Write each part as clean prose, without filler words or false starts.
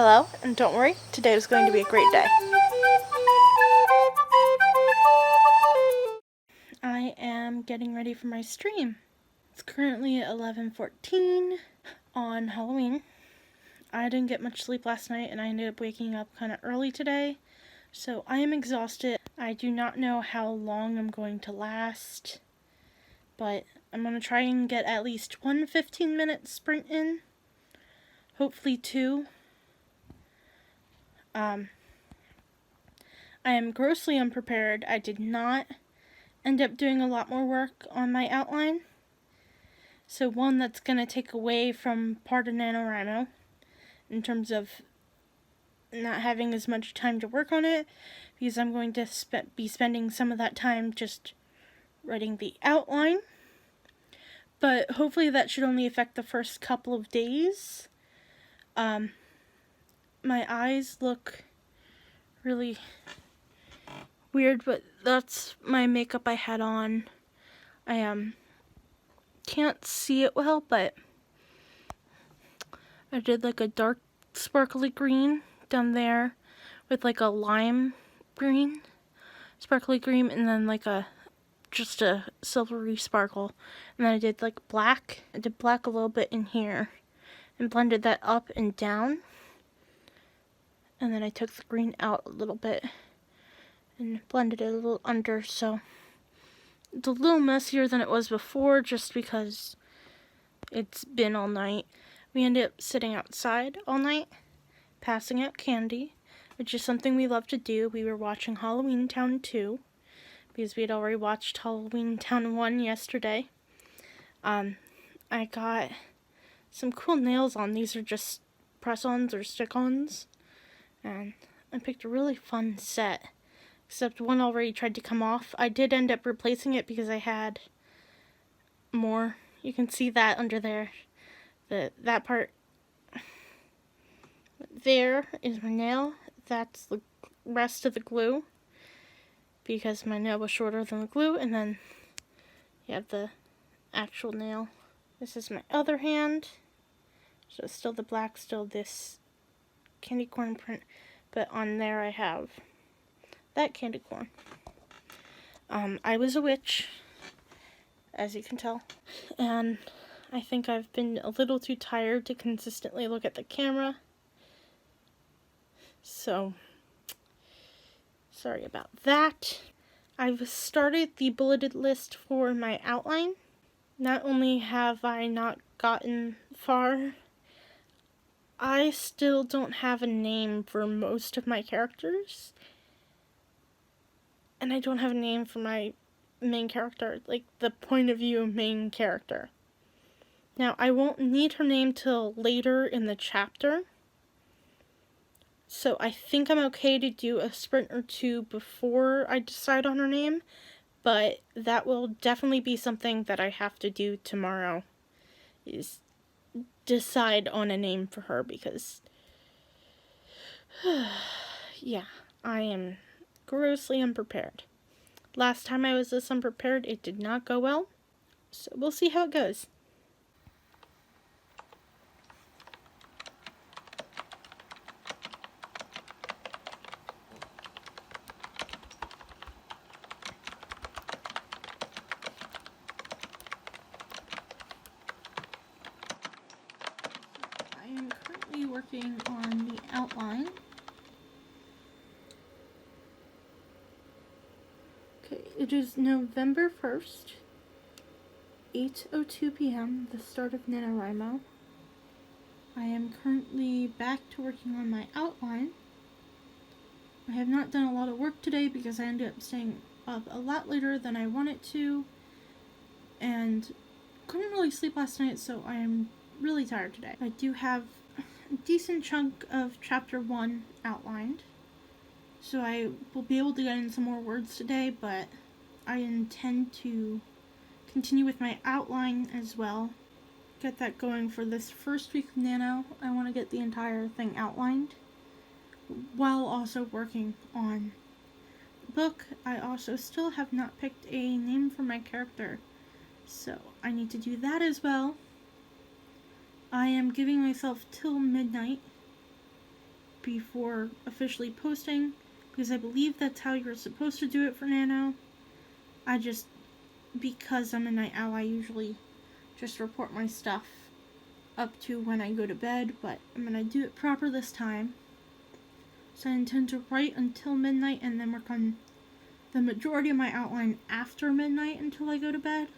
Hello, and don't worry, today is going to be a great day. I am getting ready for my stream. It's currently 11:14 on Halloween. I didn't get much sleep last night and I ended up waking up kind of early today, so I am exhausted. I do not know how long I'm going to last, but I'm going to try and get at least one 15-minute sprint in, hopefully two. I am grossly unprepared. I did not end up doing a lot more work on my outline. So one, that's going to take away from part of Nanowrimo in terms of not having as much time to work on it, because I'm going to be spending some of that time just writing the outline. But hopefully that should only affect the first couple of days. My eyes look really weird, but that's my makeup I had on. I can't see it well, but I did like a dark sparkly green down there with like a lime green, sparkly green, and then like just a silvery sparkle. And then I did like black. I did black a little bit in here and blended that up and down. And then I took the green out a little bit and blended it a little under, so it's a little messier than it was before just because it's been all night. We ended up sitting outside all night, passing out candy, which is something we love to do. We were watching Halloween Town 2 because we had already watched Halloween Town 1 yesterday. I got some cool nails on. These are just press-ons or stick-ons. And I picked a really fun set, except one already tried to come off. I did end up replacing it because I had more. You can see that under there. That part there is my nail. That's the rest of the glue, because my nail was shorter than the glue. And then you have the actual nail. This is my other hand. So it's still the black, still this candy corn print, but on there I have that candy corn. I was a witch, as you can tell, and I think I've been a little too tired to consistently look at the camera, so sorry about that. I've started the bulleted list for my outline. Not only have I not gotten far, I still don't have a name for most of my characters. And I don't have a name for my main character, like the point of view main character. Now, I won't need her name till later in the chapter, so I think I'm okay to do a sprint or two before I decide on her name, but that will definitely be something that I have to do tomorrow, is decide on a name for her, because yeah, I am grossly unprepared. Last time I was this unprepared, it did not go well, so we'll see how it goes. I am currently working on the outline. Okay, it is November 1st, 8:02 p.m., the start of Nanowrimo. I am currently back to working on my outline. I have not done a lot of work today because I ended up staying up a lot later than I wanted to, and couldn't really sleep last night, so I am really tired today. I do have a decent chunk of chapter 1 outlined, so I will be able to get in some more words today, but I intend to continue with my outline as well. Get that going for this first week of Nano. I want to get the entire thing outlined while also working on the book. I also still have not picked a name for my character, so I need to do that as well. I am giving myself till midnight before officially posting, because I believe that's how you're supposed to do it for Nano. Because I'm a night owl, I usually just report my stuff up to when I go to bed, but I'm going to do it proper this time. So I intend to write until midnight and then work on the majority of my outline after midnight until I go to bed.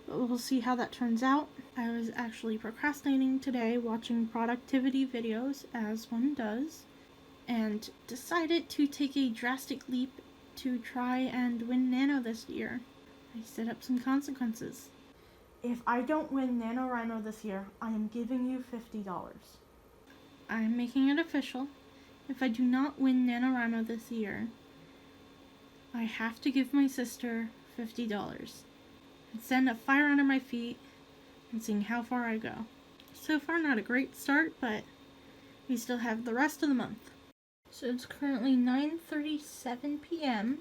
But we'll see how that turns out. I was actually procrastinating today, watching productivity videos, as one does, and decided to take a drastic leap to try and win Nano this year. I set up some consequences. If I don't win Nanowrimo this year, I am giving you $50. I'm making it official. If I do not win Nanowrimo this year, I have to give my sister $50 and send a fire under my feet and seeing how far I go. So far, not a great start, but we still have the rest of the month. So it's currently 9:37 p.m.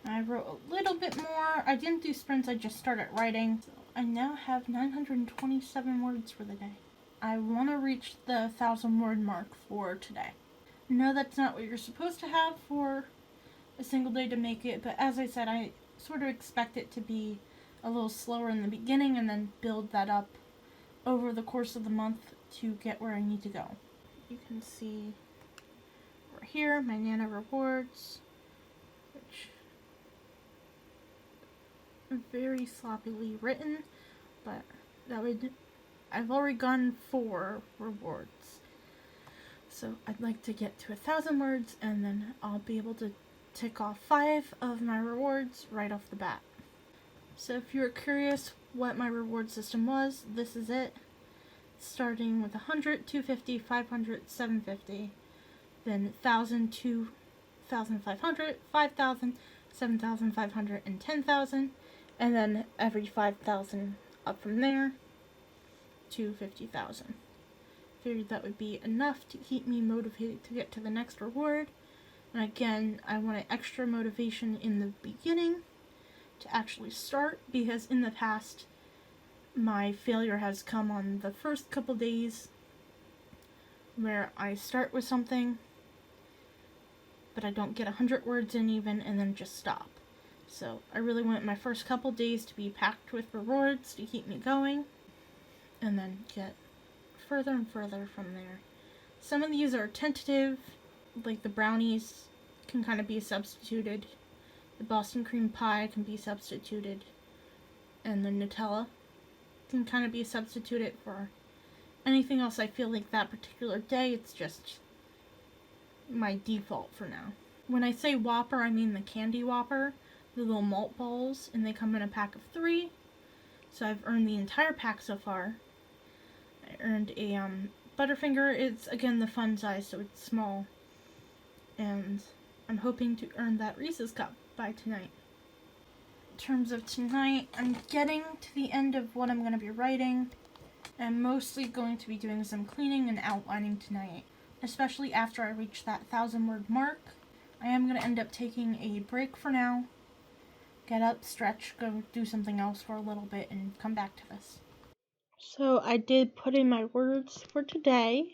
I wrote a little bit more. I didn't do sprints, I just started writing. So I now have 927 words for the day. I want to reach the 1,000-word mark for today. No, that's not what you're supposed to have for a single day to make it, but as I said, I sort of expect it to be a little slower in the beginning and then build that up over the course of the month to get where I need to go. You can see over here my Nano rewards, which are very sloppily written, but I've already gotten 4 rewards. So I'd like to get to 1,000 words and then I'll be able to tick off 5 of my rewards right off the bat. So if you're curious what my reward system was, this is it. Starting with 100, 250, 500, 750, then 1,000, 2,500, 5,000, 7,500, and 10,000, and then every 5,000 up from there to 50,000. Figured that would be enough to keep me motivated to get to the next reward. And again, I wanted extra motivation in the beginning to actually start, because in the past, my failure has come on the first couple days where I start with something, but I don't get 100 words in even, and then just stop. So I really want my first couple days to be packed with rewards to keep me going, and then get further and further from there. Some of these are tentative, like the brownies can kind of be substituted, the Boston cream pie can be substituted, and the Nutella can kind of be substituted for anything else I feel like that particular day. It's just my default for now. When I say Whopper, I mean the candy Whopper, the little malt balls, and they come in a pack of 3. So I've earned the entire pack so far. I earned a Butterfinger. It's again the fun size, so it's small. And I'm hoping to earn that Reese's cup by tonight. In terms of tonight, I'm getting to the end of what I'm going to be writing. I'm mostly going to be doing some cleaning and outlining tonight, especially after I reach that 1,000-word mark. I am going to end up taking a break for now, get up, stretch, go do something else for a little bit, and come back to this. So I did put in my words for today.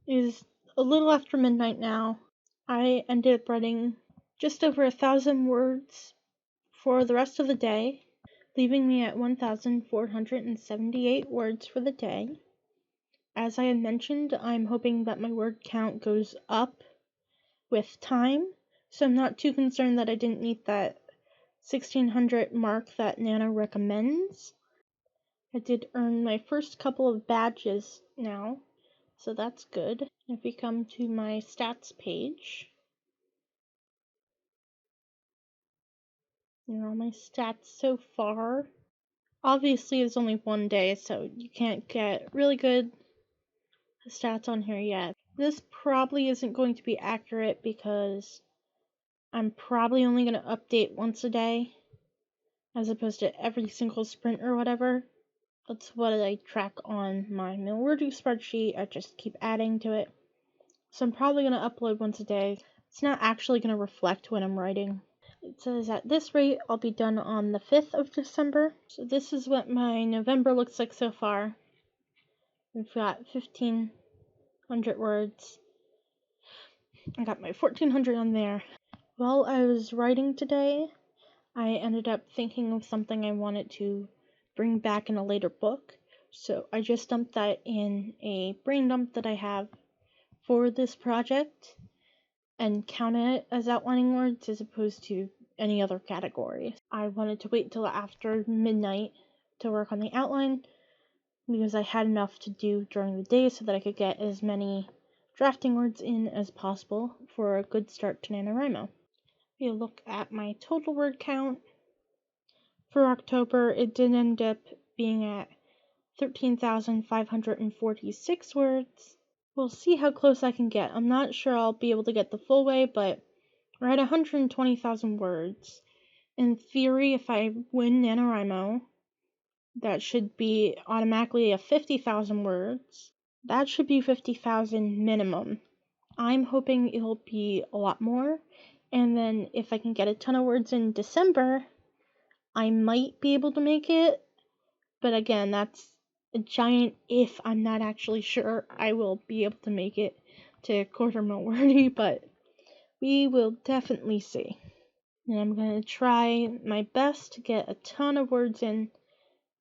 It is a little after midnight now. I ended up writing just over 1,000 words for the rest of the day, leaving me at 1,478 words for the day. As I had mentioned, I'm hoping that my word count goes up with time, so I'm not too concerned that I didn't meet that 1,600 mark that Nano recommends. I did earn my first couple of badges now, so that's good. If we come to my stats page, here are all my stats so far. Obviously, it's only one day, so you can't get really good stats on here yet. This probably isn't going to be accurate because I'm probably only going to update once a day, as opposed to every single sprint or whatever. That's what I track on my Milwordu spreadsheet. I just keep adding to it. So I'm probably going to upload once a day. It's not actually going to reflect when I'm writing. It says at this rate, I'll be done on the 5th of December. So this is what my November looks like so far. We've got 1,500 words. I got my 1400 on there. While I was writing today, I ended up thinking of something I wanted to bring back in a later book. So I just dumped that in a brain dump that I have for this project and counted it as outlining words as opposed to any other category. I wanted to wait till after midnight to work on the outline because I had enough to do during the day so that I could get as many drafting words in as possible for a good start to Nanowrimo. If you look at my total word count for October, it did end up being at 13,546 words. We'll see how close I can get. I'm not sure I'll be able to get the full way, but we're at 120,000 words. In theory, if I win Nanowrimo, that should be automatically a 50,000 words. That should be 50,000 minimum. I'm hoping it'll be a lot more. And then if I can get a ton of words in December, I might be able to make it. But again, that's a giant if. I'm not actually sure I will be able to make it to quarter mil wordy, but we will definitely see. And I'm going to try my best to get a ton of words in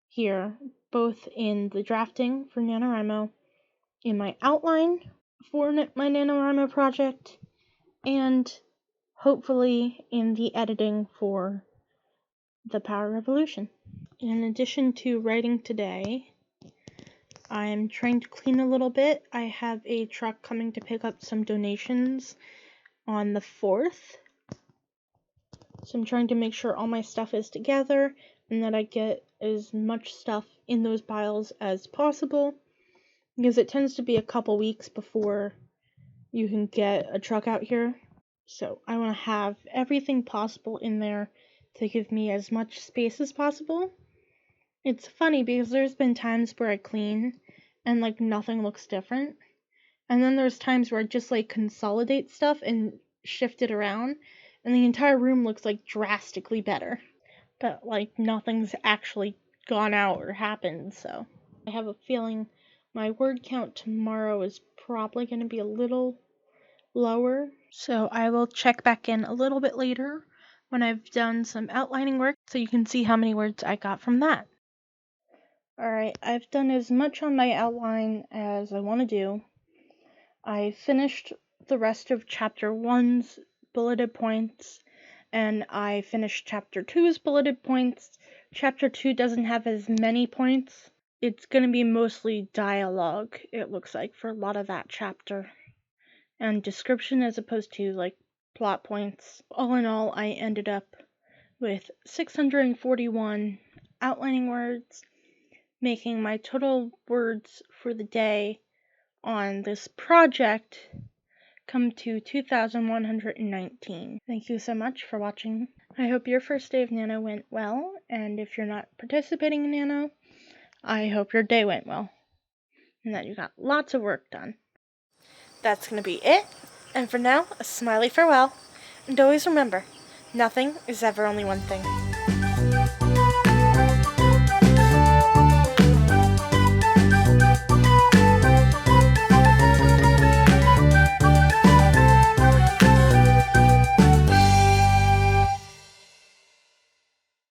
here, both in the drafting for NaNoWriMo, in my outline for my NaNoWriMo project, and hopefully in the editing for the Power Revolution. In addition to writing today, I'm trying to clean a little bit. I have a truck coming to pick up some donations on the 4th. So I'm trying to make sure all my stuff is together and that I get as much stuff in those piles as possible, because it tends to be a couple weeks before you can get a truck out here. So I want to have everything possible in there to give me as much space as possible. It's funny because there's been times where I clean and like nothing looks different. And then there's times where I just like consolidate stuff and shift it around and the entire room looks like drastically better. But like nothing's actually gone out or happened, so I have a feeling my word count tomorrow is probably going to be a little lower. So I will check back in a little bit later when I've done some outlining work so you can see how many words I got from that. Alright, I've done as much on my outline as I want to do. I finished the rest of Chapter 1's bulleted points, and I finished Chapter 2's bulleted points. Chapter 2 doesn't have as many points. It's going to be mostly dialogue, it looks like, for a lot of that chapter, and description as opposed to, like, plot points. All in all, I ended up with 641 outlining words, making my total words for the day on this project come to 2,119. Thank you so much for watching. I hope your first day of Nano went well, and if you're not participating in Nano, I hope your day went well, and that you got lots of work done. That's going to be it, and for now, a smiley farewell, and always remember, nothing is ever only one thing.